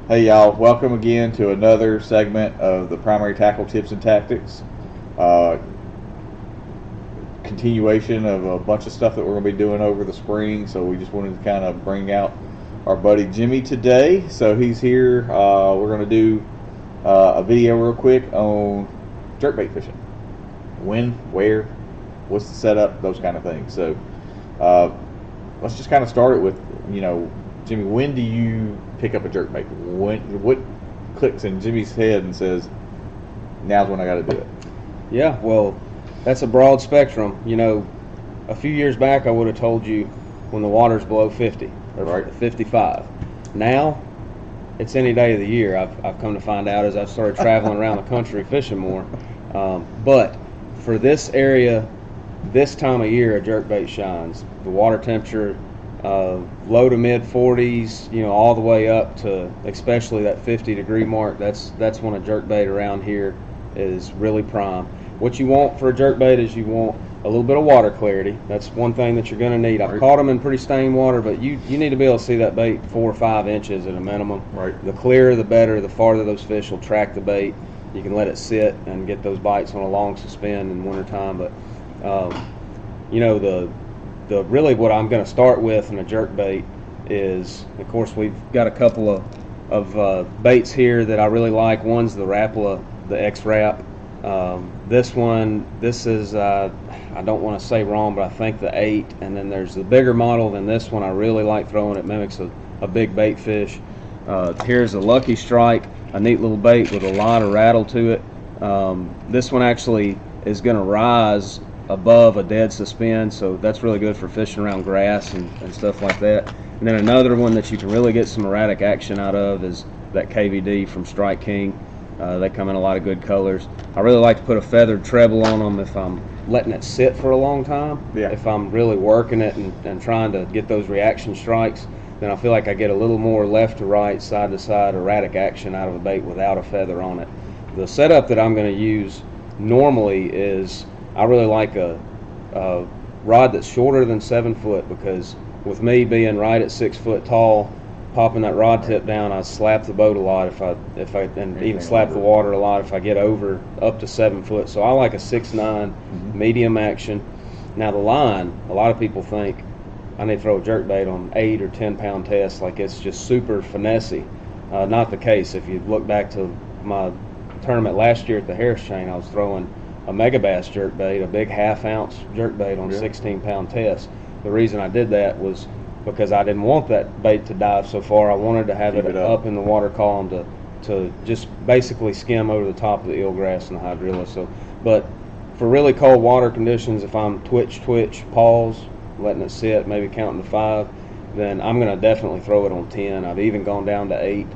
Hey y'all, welcome again to another segment of the Primary Tackle Tips and Tactics. Uh, Continuation of a bunch of stuff that we're going to be doing over the spring, so we just wanted to kind of bring out our buddy Jimmy today. So he's here. We're going to do a video real quick on jerkbait fishing. When, where, what's the setup, those kind of things. So let's just kind of start it with, Jimmy, when do you pick up a jerkbait? What clicks in Jimmy's head and says, now's when I got to do it? Yeah, well, that's a broad spectrum. A few years back I would have told you when the water's below 50 or Right. 55. Now, it's any day of the year. I've come to find out as I've started traveling around the country fishing more. But for this area, this time of year, a jerkbait shines. The water temperature, low to mid 40s, all the way up to especially that 50-degree mark. That's when a jerkbait around here is really prime. What you want for a jerkbait is you want a little bit of water clarity. That's one thing that you're going to need. I've caught them in pretty stained water, but you need to be able to see that bait 4 or 5 inches at a minimum. Right. The clearer, the better. The farther those fish will track the bait. You can let it sit and get those bites on a long suspend in wintertime. But the really what I'm going to start with in a jerkbait is, of course, we've got a couple of baits here that I really like. One's the Rapala, the X-Rap. This is, I don't want to say wrong, but I think the 8, and then there's the bigger model than this one I really like throwing. It mimics a big bait fish. Here's a Lucky Strike, a neat little bait with a lot of rattle to it. This one actually is going to rise above a dead suspend, so that's really good for fishing around grass and stuff like that. And then another one that you can really get some erratic action out of is that KVD from Strike King. They come in a lot of good colors. I really like to put a feathered treble on them if I'm letting it sit for a long time. Yeah. If I'm really working it and trying to get those reaction strikes, then I feel like I get a little more left to right, side to side erratic action out of a bait without a feather on it. The setup that I'm going to use normally is I really like a rod that's shorter than 7 foot, because with me being right at 6 foot tall, popping that rod tip down, I slap the boat a lot if I and even slap the water a lot if I get over up to 7 foot. So I like a 6'9" medium action. Now the line, a lot of people think I need to throw a jerkbait on 8 or 10 pound tests like it's just super finessey. Not the case. If you look back to my tournament last year at the Harris Chain, I was throwing a megabass jerkbait, a big half-ounce jerkbait on 16-pound test. The reason I did that was because I didn't want that bait to dive so far. I wanted to have it up in the water column to just basically skim over the top of the eelgrass and the hydrilla. So, but for really cold water conditions, if I'm twitch, pause, letting it sit, maybe counting to 5, then I'm going to definitely throw it on 10. I've even gone down to 8.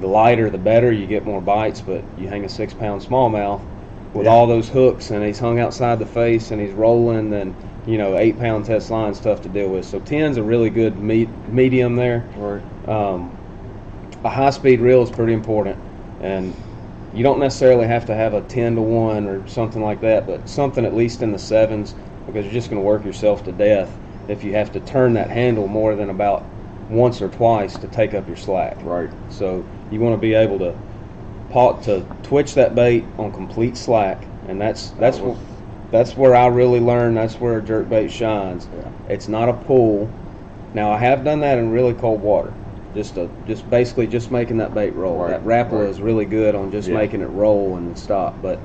The lighter, the better. You get more bites, but you hang a 6-pound smallmouth with all those hooks, and he's hung outside the face, and he's rolling, then 8-pound test line's tough to deal with. So 10's a really good medium there. Right. A high-speed reel is pretty important, and you don't necessarily have to have a 10-to-1 or something like that, but something at least in the 7s, because you're just going to work yourself to death if you have to turn that handle more than about once or twice to take up your slack. Right. So you want to be able to twitch that bait on complete slack, and that's where I really learn. That's where a jerkbait shines. Yeah. It's not a pull. Now I have done that in really cold water, just basically making that bait roll. Right. That Rapala Right. is really good on just making it roll and stop. But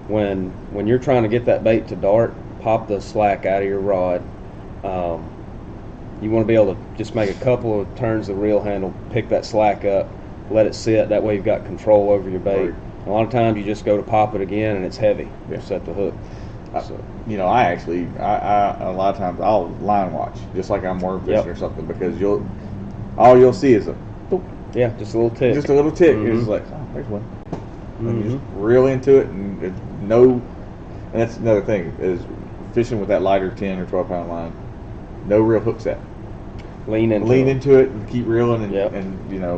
when you're trying to get that bait to dart, pop the slack out of your rod. You want to be able to just make a couple of turns of the reel handle, pick that slack up, let it sit. That way you've got control over your bait. Right. A lot of times you just go to pop it again and it's heavy. Yeah. You set the hook. So, I a lot of times I'll line watch just like I'm worm fishing or something, because all you'll see is a boop, yeah, just a little tick. just a little tick. Mhm. It's like, oh, there's one. And you just reel into it, and and that's another thing is fishing with that lighter 10 or 12-pound line. No real hook set. Lean into it and keep reeling, and Yep.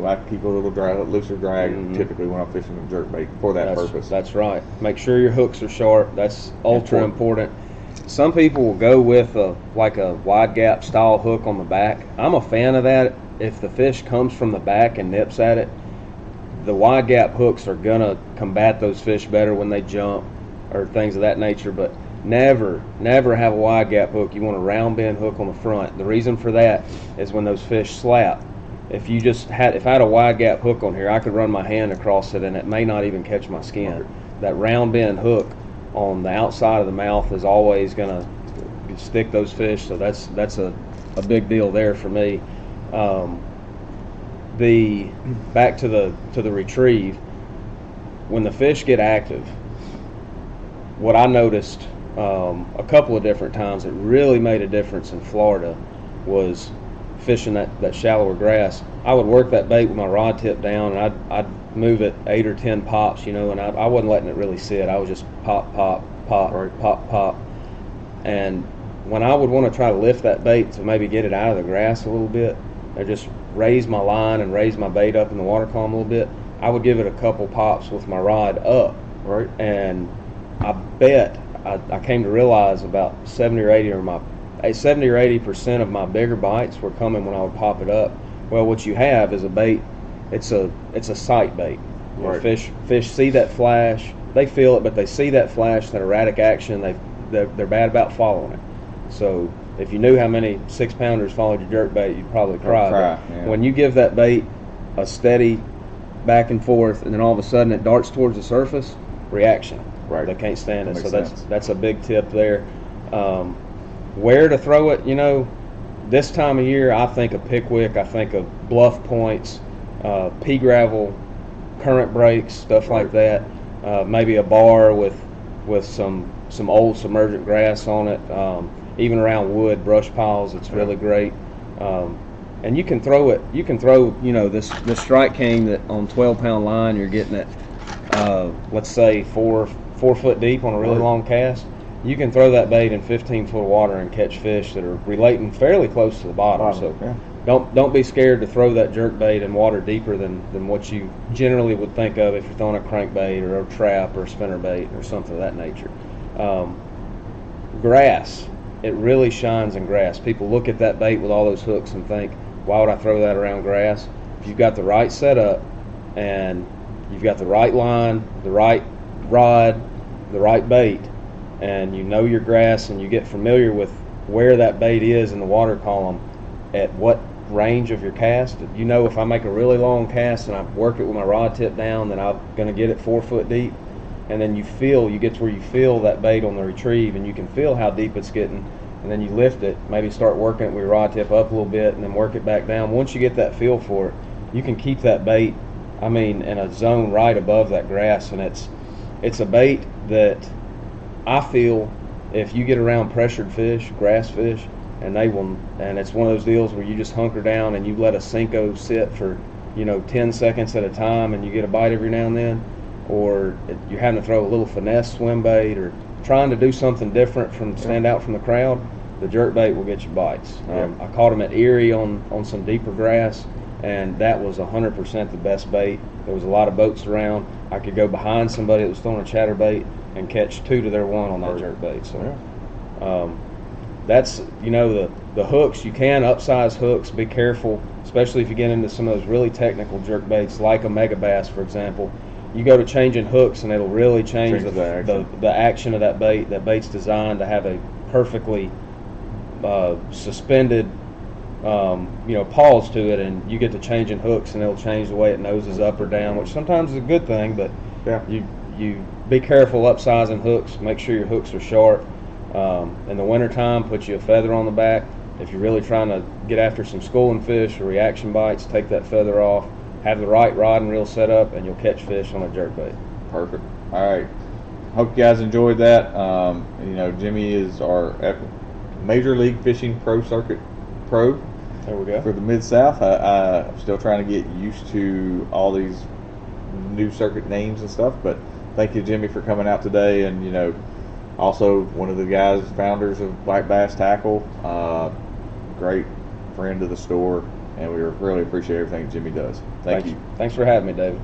I keep a little looser drag typically when I'm fishing a jerkbait for that purpose. That's right. Make sure your hooks are sharp. That's ultra important. Some people will go with a wide gap style hook on the back. I'm a fan of that if the fish comes from the back and nips at it. the wide gap hooks are gonna combat those fish better when they jump or things of that nature, but never have a wide gap hook. You want a round bend hook on the front. The reason for that is when those fish slap. If I had a wide gap hook on here, I could run my hand across it and it may not even catch my skin. Okay. That round bend hook on the outside of the mouth is always gonna stick those fish, so that's a big deal there for me. Back to the retrieve, when the fish get active, what I noticed a couple of different times that really made a difference in Florida was fishing that shallower grass. I would work that bait with my rod tip down, and I'd move it 8 or 10 pops, and I wasn't letting it really sit. I was just pop, pop, pop, Right. pop, pop. And when I would want to try to lift that bait to maybe get it out of the grass a little bit, or just raise my line and raise my bait up in the water column a little bit, I would give it a couple pops with my rod up. Right. And I bet I came to realize about 70 or 80% of my bigger bites were coming when I would pop it up. Well, what you have is a bait. It's a sight bait. Right. Fish see that flash. They feel it, but they see that flash, that erratic action. They're bad about following it. So if you knew how many 6-pounders followed your jerkbait, you'd probably cry. Yeah. When you give that bait a steady back and forth, and then all of a sudden it darts towards the surface, reaction. Right. They can't stand it. That So makes sense. that's a big tip there. Where to throw it, this time of year, I think of Pickwick, I think of bluff points, pea gravel, current breaks, stuff like that. Maybe a bar with some old submergent grass on it. Even around wood brush piles, it's really great. And you can throw it. You can throw, this Strike King that on 12-pound line you're getting it. Let's say 4 foot deep on a really long cast. You can throw that bait in 15 foot of water and catch fish that are relating fairly close to the bottom. So don't be scared to throw that jerk bait in water deeper than what you generally would think of if you're throwing a crankbait or a trap or a spinner bait or something of that nature. Grass, it really shines in grass. People look at that bait with all those hooks and think, why would I throw that around grass? If you've got the right setup and you've got the right line, the right rod, the right bait, and you know your grass and you get familiar with where that bait is in the water column at what range of your cast. If I make a really long cast and I work it with my rod tip down, then I'm going to get it 4 foot deep. And then you get to where you feel that bait on the retrieve and you can feel how deep it's getting. And then you lift it, maybe start working it with your rod tip up a little bit and then work it back down. Once you get that feel for it, you can keep that bait, in a zone right above that grass. And it's a bait that I feel if you get around pressured fish, grass fish, and it's one of those deals where you just hunker down and you let a Cinco sit for 10 seconds at a time and you get a bite every now and then, or you're having to throw a little finesse swim bait or trying to do something different stand out from the crowd, the jerk bait will get you bites. I caught them at Erie on some deeper grass, and that was 100% the best bait. There was a lot of boats around. I could go behind somebody that was throwing a chatterbait and catch 2 to their 1 on that jerk bait. So that's the hooks. You can upsize hooks. Be careful, especially if you get into some of those really technical jerk baits like a mega bass, for example. You go to changing hooks and it'll really change the action of that bait. That bait's designed to have a perfectly suspended pause to it, and you get to changing hooks and it'll change the way it noses up or down, which sometimes is a good thing, but you be careful upsizing hooks. Make sure your hooks are sharp. In the wintertime, put you a feather on the back. If you're really trying to get after some schooling fish or reaction bites, take that feather off. Have the right rod and reel set up, and you'll catch fish on a jerkbait. Perfect. All right. Hope you guys enjoyed that. Jimmy is our Major League Fishing Pro Circuit Pro. There we go. For the Mid-South. I'm still trying to get used to all these new circuit names and stuff, but thank you, Jimmy, for coming out today. And, also one of the founders of Black Bass Tackle, great friend of the store, and we really appreciate everything Jimmy does. Thank you. Thanks for having me, David.